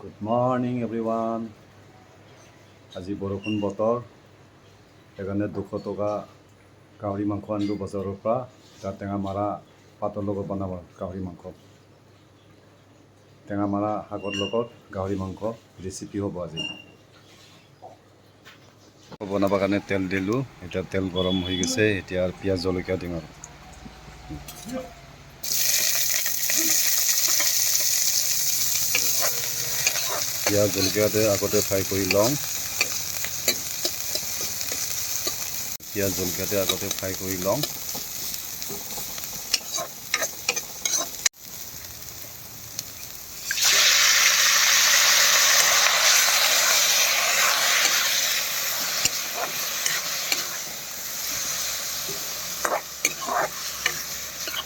Good morning everyone. আজি বৰষুণ বতৰ সেইকাৰণে 200 টকা গাহৰি মাংস আনিলোঁ বজাৰৰ পৰা তাৰ টেঙা মাৰা পাতৰ লগত বনাব গাহৰি মাংস টেঙা মাৰা শাকৰ লগত গাহৰি মাংস ৰেচিপি হ'ব আজি বনাবৰ কাৰণে তেল দিলোঁ এতিয়া তেল গৰম হৈ গৈছে এতিয়া পিঁয়াজ জলকীয়া দিম আৰু পিঁয়াজ জলকীয়াতে আগতে ফ্ৰাই কৰি লওঁ পিঁয়াজ জলকীয়াতে আগতে ফ্ৰাই কৰি লওঁ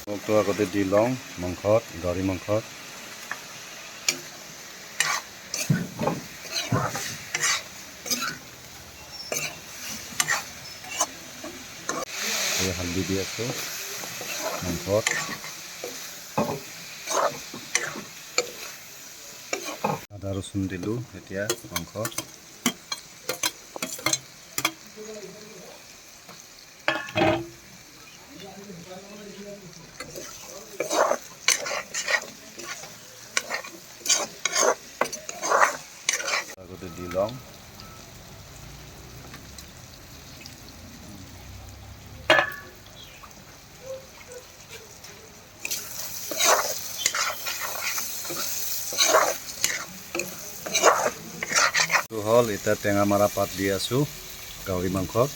মগটো আগতে দি লওঁ মাংসত গাহৰি মাংসত হালধি দি আছোঁ মাংসত আদা ৰচুন দিলোঁ এতিয়া মাংসত আগতে দি লওঁ হ'ল এতিয়া টেঙা মাৰা পাত দি আছোঁ গাহৰি মাংসত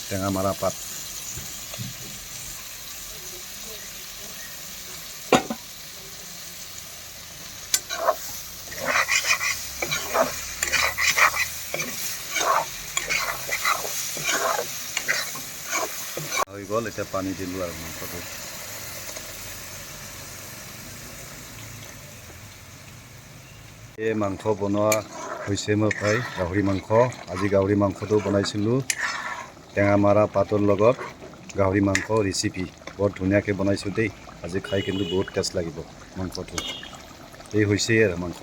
টেঙা মাৰা পাত হৈ গ'ল এতিয়া পানী দিলোঁ আৰু মাংসটো এই মাংস বনোৱা হৈছে মোৰ প্ৰায় গাহৰি মাংস আজি গাহৰি মাংসটো বনাইছিলোঁ টেঙা মাৰা পাতৰ লগত গাহৰি মাংস ৰেচিপি বৰ ধুনীয়াকৈ বনাইছোঁ দেই আজি খাই কিন্তু বহুত টেষ্ট লাগিব মাংসটো এই হৈছেই আৰু মাংস